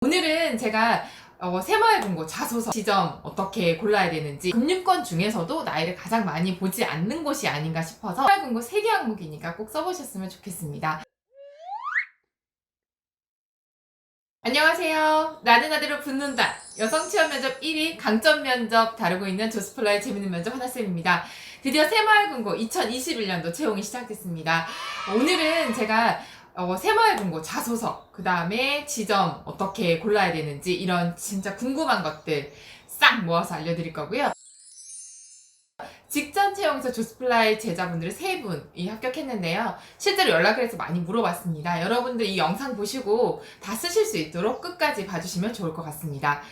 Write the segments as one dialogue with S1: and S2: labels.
S1: 오늘은 제가 새마을금고 자소서 지점 어떻게 골라야 되는지, 금융권 중에서도 나이를 가장 많이 보지 않는 곳이 아닌가 싶어서 새마을금고 3개 항목이니까 꼭 써보셨으면 좋겠습니다. 안녕하세요. 나는 아들을 붙는다. 여성 취업 면접 1위 강점 면접 다루고 있는 조스플라의 재밌는 면접 하나쌤입니다. 드디어 새마을금고 2021년도 채용이 시작됐습니다. 오늘은 제가 새마을금고 자소서, 그 다음에 지점 어떻게 골라야 되는지 이런 진짜 궁금한 것들 싹 모아서 알려드릴 거고요. 직전 채용에서 조스플라이 제자분들이 3분이 합격했는데요. 실제로 연락을 해서 많이 물어봤습니다. 여러분들 이 영상 보시고 다 쓰실 수 있도록 끝까지 봐주시면 좋을 것 같습니다.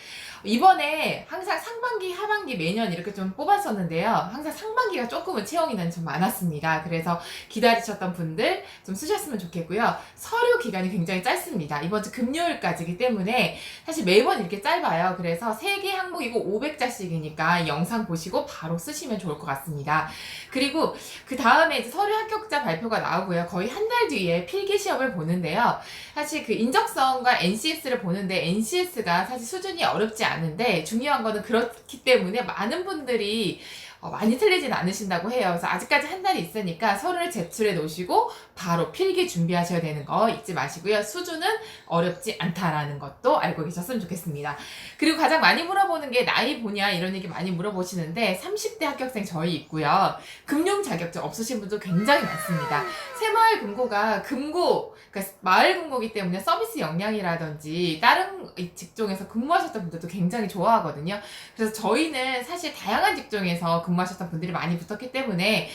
S1: 이번에 항상 상반기, 하반기 매년 이렇게 좀 뽑았었는데요. 항상 상반기가 조금은 채용이 좀 많았습니다. 그래서 기다리셨던 분들 좀 쓰셨으면 좋겠고요. 서류 기간이 굉장히 짧습니다. 이번 주 금요일까지이기 때문에 사실 매번 이렇게 짧아요. 그래서 3개 항목이고 500자씩이니까 영상 보시고 바로 쓰시면 좋을 것 같습니다. 그리고 그 다음에 이제 서류 합격자 발표가 나오고요. 거의 한 달 뒤에 필기 시험을 보는데요. 사실 그 인적성과 NCS를 보는데 NCS가 사실 수준이 어렵지 않은데 중요한 거는 그렇기 때문에 많은 분들이 많이 틀리진 않으신다고 해요. 그래서 아직까지 한 달이 있으니까 서류를 제출해 놓으시고 바로 필기 준비하셔야 되는 거 잊지 마시고요. 수준은 어렵지 않다라는 것도 알고 계셨으면 좋겠습니다. 그리고 가장 많이 물어보는 게 나이 보냐 이런 얘기 많이 물어보시는데 30대 합격생 저희 있고요. 금융 자격증 없으신 분도 굉장히 많습니다. 새마을금고가 그러니까 마을금고이기 때문에 서비스 역량이라든지 다른 직종에서 근무하셨던 분들도 굉장히 좋아하거든요. 그래서 저희는 사실 다양한 직종에서 근무하셨던 분들이 많이 붙었기 때문에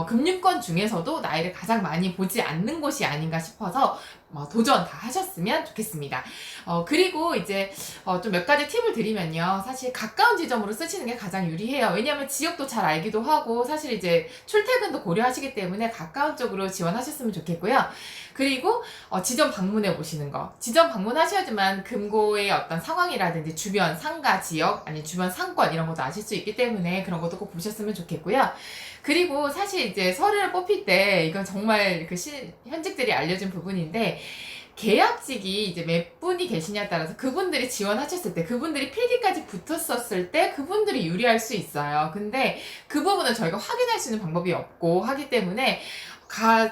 S1: 금융권 중에서도 나이를 가장 많이 보지 않는 곳이 아닌가 싶어서 도전 다 하셨으면 좋겠습니다. 그리고 이제 좀 몇 가지 팁을 드리면요. 사실 가까운 지점으로 쓰시는 게 가장 유리해요. 왜냐하면 지역도 잘 알기도 하고 사실 이제 출퇴근도 고려하시기 때문에 가까운 쪽으로 지원하셨으면 좋겠고요. 그리고 지점 방문해 보시는 거. 지점 방문하셔야지만 금고의 어떤 상황이라든지 주변 상가 지역 아니 주변 상권 이런 것도 아실 수 있기 때문에 그런 것도 꼭 보셨으면 좋겠고요. 그리고 사실 이제 서류를 뽑힐 때 이건 정말 현직들이 알려준 부분인데 계약직이 이제 몇 분이 계시냐에 따라서 그분들이 지원하셨을 때, 그분들이 필기까지 붙었었을 때 그분들이 유리할 수 있어요. 근데 그 부분은 저희가 확인할 수 있는 방법이 없고 하기 때문에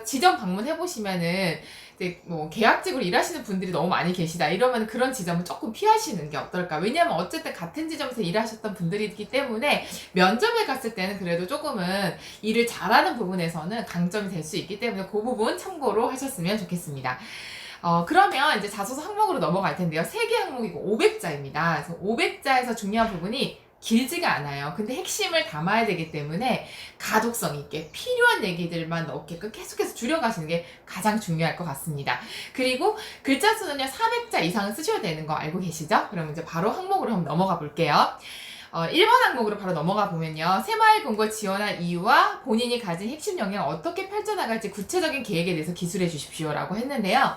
S1: 지점 방문해보시면은 이제 계약직으로 일하시는 분들이 너무 많이 계시다 이러면 그런 지점은 조금 피하시는 게 어떨까. 왜냐면 어쨌든 같은 지점에서 일하셨던 분들이기 때문에 면접에 갔을 때는 그래도 조금은 일을 잘하는 부분에서는 강점이 될 수 있기 때문에 그 부분 참고로 하셨으면 좋겠습니다. 그러면 이제 자소서 항목으로 넘어갈 텐데요. 3개 항목이고 500자입니다. 그래서 500자에서 중요한 부분이 길지가 않아요. 근데 핵심을 담아야 되기 때문에 가독성 있게 필요한 얘기들만 넣게끔 계속해서 줄여가시는 게 가장 중요할 것 같습니다. 그리고 글자 수는요 400자 이상은 쓰셔야 되는 거 알고 계시죠? 그럼 이제 바로 항목으로 한번 넘어가 볼게요. 1번 항목으로 바로 넘어가 보면요. 새마을금고 지원한 이유와 본인이 가진 핵심 역량을 어떻게 펼쳐나갈지 구체적인 계획에 대해서 기술해 주십시오라고 했는데요.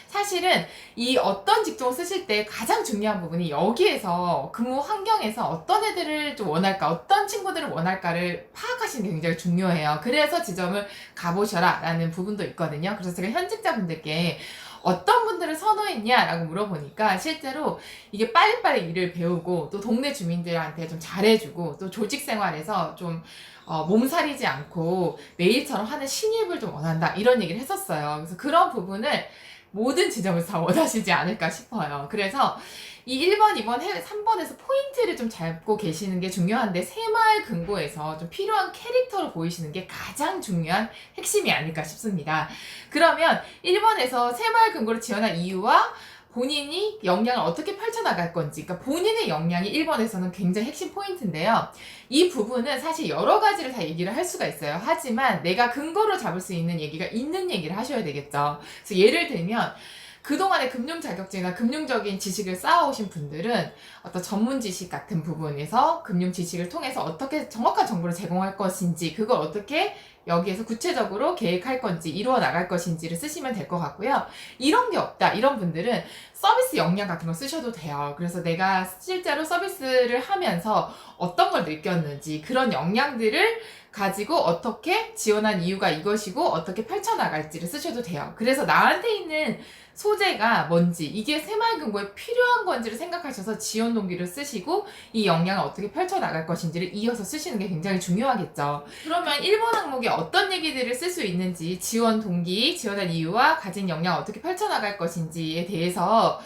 S1: 사실은 이 어떤 직종을 쓰실 때 가장 중요한 부분이 여기에서 근무 환경에서 어떤 애들을 좀 원할까, 어떤 친구들을 원할까를 파악하시는 게 굉장히 중요해요. 그래서 지점을 가보셔라 라는 부분도 있거든요. 그래서 제가 현직자분들께 어떤 분들을 선호했냐라고 물어보니까 실제로 이게 빨리빨리 일을 배우고 또 동네 주민들한테 좀 잘해주고 또 조직 생활에서 좀 몸살이지 않고 매일처럼 하는 신입을 좀 원한다 이런 얘기를 했었어요. 그래서 그런 부분을 모든 지점에서 다 원하시지 않을까 싶어요. 그래서 이 1번, 2번, 3번에서 포인트를 좀 잡고 계시는 게 중요한데 새마을금고에서 좀 필요한 캐릭터로 보이시는 게 가장 중요한 핵심이 아닐까 싶습니다. 그러면 1번에서 새마을금고를 지원한 이유와 본인이 역량을 어떻게 펼쳐나갈 건지, 그러니까 본인의 역량이 1번에서는 굉장히 핵심 포인트인데요. 이 부분은 사실 여러 가지를 다 얘기를 할 수가 있어요. 하지만 내가 근거로 잡을 수 있는 얘기가 있는 얘기를 하셔야 되겠죠. 그래서 예를 들면 그동안의 금융 자격증이나 금융적인 지식을 쌓아오신 분들은 어떤 전문 지식 같은 부분에서 금융 지식을 통해서 어떻게 정확한 정보를 제공할 것인지, 그걸 어떻게 여기에서 구체적으로 계획할 건지, 이루어 나갈 것인지를 쓰시면 될 것 같고요. 이런 게 없다. 이런 분들은 서비스 역량 같은 걸 쓰셔도 돼요. 그래서 내가 실제로 서비스를 하면서 어떤 걸 느꼈는지, 그런 역량들을 가지고 어떻게 지원한 이유가 이것이고 어떻게 펼쳐나갈지를 쓰셔도 돼요. 그래서 나한테 있는 소재가 뭔지, 이게 새마을금고에 필요한 건지를 생각하셔서 지원 동기를 쓰시고 이 역량을 어떻게 펼쳐나갈 것인지를 이어서 쓰시는 게 굉장히 중요하겠죠. 그러면 1번 항목에 어떤 얘기들을 쓸 수 있는지, 지원 동기, 지원한 이유와 가진 역량을 어떻게 펼쳐나갈 것인지에 대해서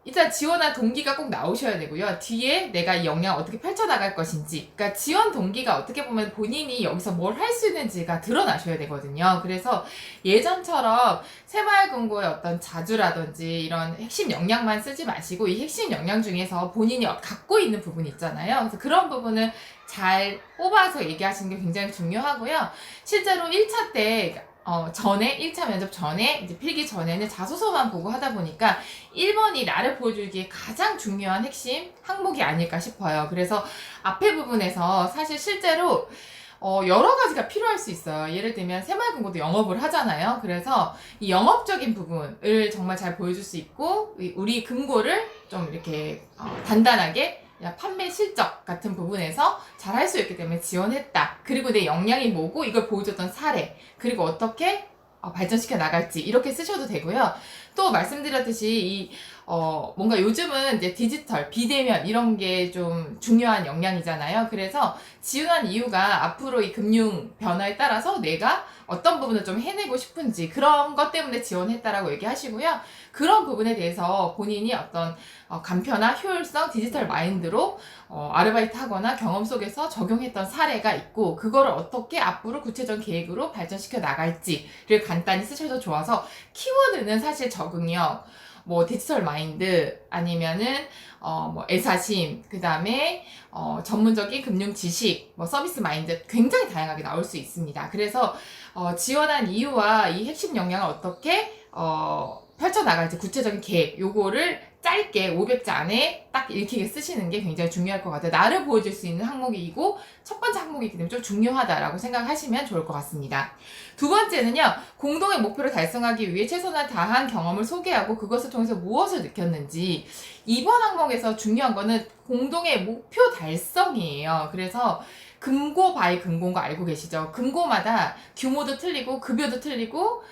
S1: 일단 지원한 동기가 꼭 나오셔야 되고요. 뒤에 내가 이 역량을 어떻게 펼쳐나갈 것인지, 그러니까 지원 동기가 어떻게 보면 본인이 여기서 뭘 할 수 있는지가 드러나셔야 되거든요. 그래서 예전처럼 새마을금고의 어떤 자주라든지 이런 핵심 역량만 쓰지 마시고 이 핵심 역량 중에서 본인이 갖고 있는 부분 있잖아요. 그래서 그런 부분을 잘 뽑아서 얘기하시는 게 굉장히 중요하고요. 실제로 1차 때 전에, 1차 면접 전에, 이제 필기 전에는 자소서만 보고 하다 보니까 1번이 나를 보여주기에 가장 중요한 핵심 항목이 아닐까 싶어요. 그래서 앞에 부분에서 사실 실제로 여러 가지가 필요할 수 있어요. 예를 들면 새마을금고도 영업을 하잖아요. 그래서 이 영업적인 부분을 정말 잘 보여줄 수 있고 우리 금고를 좀 이렇게 단단하게 판매 실적 같은 부분에서 잘 할 수 있기 때문에 지원했다. 그리고 내 역량이 뭐고 이걸 보여줬던 사례, 그리고 어떻게 발전시켜 나갈지 이렇게 쓰셔도 되고요. 또 말씀드렸듯이 뭔가 요즘은 이제 디지털, 비대면 이런 게 좀 중요한 역량이잖아요. 그래서 지원한 이유가 앞으로 이 금융 변화에 따라서 내가 어떤 부분을 좀 해내고 싶은지 그런 것 때문에 지원했다라고 얘기하시고요. 그런 부분에 대해서 본인이 어떤 간편한 효율성, 디지털 마인드로 아르바이트 하거나 경험 속에서 적용했던 사례가 있고 그거를 어떻게 앞으로 구체적인 계획으로 발전시켜 나갈지를 간단히 쓰셔도 좋아서 키워드는 사실 적응력, 뭐 디지털 마인드 아니면은 뭐 애사심, 그 다음에 전문적인 금융 지식, 뭐 서비스 마인드 굉장히 다양하게 나올 수 있습니다. 그래서 지원한 이유와 이 핵심 역량을 어떻게 펼쳐나갈지 구체적인 계획, 요거를 짧게 500자 안에 딱 읽히게 쓰시는 게 굉장히 중요할 것 같아요. 나를 보여줄 수 있는 항목이고 첫 번째 항목이기 때문에 좀 중요하다라고 생각하시면 좋을 것 같습니다. 두 번째는요, 공동의 목표를 달성하기 위해 최선을 다한 경험을 소개하고 그것을 통해서 무엇을 느꼈는지. 이번 항목에서 중요한 거는 공동의 목표 달성이에요. 그래서 금고 바이 금고인 거 알고 계시죠? 금고마다 규모도 틀리고 급여도 틀리고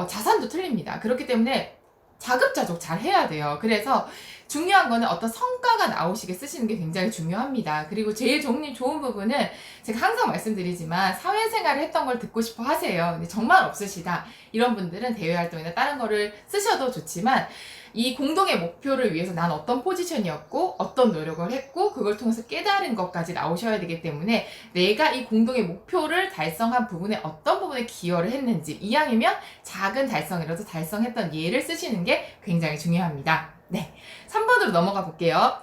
S1: 자산도 틀립니다. 그렇기 때문에 자급자족 잘 해야 돼요. 그래서 중요한 거는 어떤 성과가 나오시게 쓰시는 게 굉장히 중요합니다. 그리고 제일 좋은 부분은 제가 항상 말씀드리지만 사회생활을 했던 걸 듣고 싶어 하세요. 근데 정말 없으시다. 이런 분들은 대외활동이나 다른 거를 쓰셔도 좋지만 이 공동의 목표를 위해서 난 어떤 포지션이었고 어떤 노력을 했고 그걸 통해서 깨달은 것까지 나오셔야 되기 때문에 내가 이 공동의 목표를 달성한 부분에 어떤 부분에 기여를 했는지, 이왕이면 작은 달성이라도 달성했던 예를 쓰시는 게 굉장히 중요합니다. 네, 3번으로 넘어가 볼게요.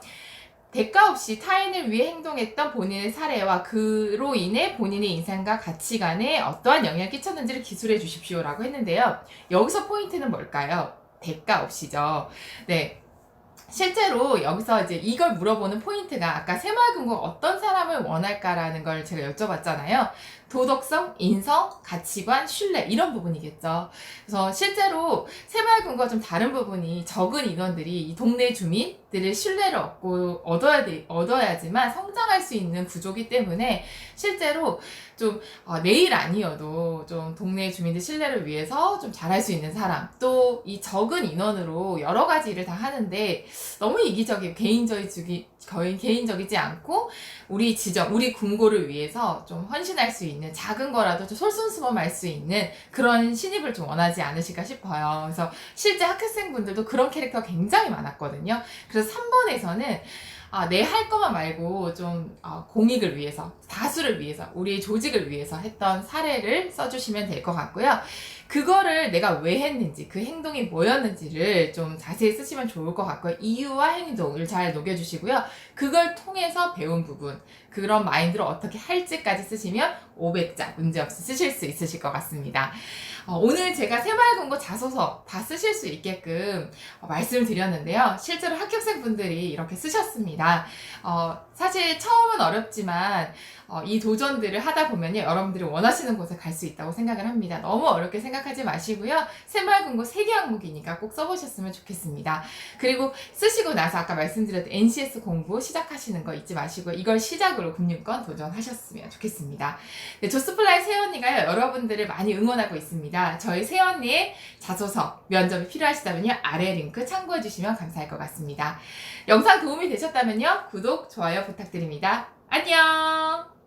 S1: 대가 없이 타인을 위해 행동했던 본인의 사례와 그로 인해 본인의 인생과 가치관에 어떠한 영향을 끼쳤는지를 기술해 주십시오라고 했는데요. 여기서 포인트는 뭘까요? 대가 없이죠. 네. 실제로 여기서 이제 이걸 물어보는 포인트가 아까 새마을금고가 어떤 사람을 원할까라는 걸 제가 여쭤봤잖아요. 도덕성, 인성, 가치관, 신뢰 이런 부분이겠죠. 그래서 실제로 새마을금고가 좀 다른 부분이 적은 인원들이 이 동네 주민들의 신뢰를 얻어야지만 성장할 수 있는 구조기 때문에 실제로 좀 내일 아니어도 좀 동네 주민들 신뢰를 위해서 좀 잘할 수 있는 사람, 또 이 적은 인원으로 여러 가지 일을 다 하는데 너무 이기적이고 개인적이지 않고 우리 지점, 우리 금고를 위해서 좀 헌신할 수 있는 작은 거라도 좀 솔선수범할 수 있는 그런 신입을 좀 원하지 않으실까 싶어요. 그래서 실제 학생분들도 그런 캐릭터가 굉장히 많았거든요. 그래서 3번에서는 내 할 것만 말고 좀 공익을 위해서, 다수를 위해서, 우리의 조직을 위해서 했던 사례를 써주시면 될 것 같고요. 그거를 내가 왜 했는지, 그 행동이 뭐였는지를 좀 자세히 쓰시면 좋을 것 같고요. 이유와 행동을 잘 녹여주시고요. 그걸 통해서 배운 부분, 그런 마인드로 어떻게 할지까지 쓰시면 500자 문제없이 쓰실 수 있으실 것 같습니다. 오늘 제가 새마을금고 자소서 다 쓰실 수 있게끔 말씀을 드렸는데요. 실제로 합격생분들이 이렇게 쓰셨습니다. 사실 처음은 어렵지만 이 도전들을 하다 보면요, 여러분들이 원하시는 곳에 갈 수 있다고 생각을 합니다. 너무 어렵게 생각하지 마시고요. 새마을금고 3개 항목이니까 꼭 써보셨으면 좋겠습니다. 그리고 쓰시고 나서 아까 말씀드렸던 NCS 공부 시작하시는 거 잊지 마시고 이걸 시작으로 금융권 도전하셨으면 좋겠습니다. 네, 조스플라이 새언니가요, 여러분들을 많이 응원하고 있습니다. 저희 새언니의 자소서, 면접이 필요하시다면요, 아래 링크 참고해 주시면 감사할 것 같습니다. 영상 도움이 되셨다면요, 구독, 좋아요 부탁드립니다. 안녕!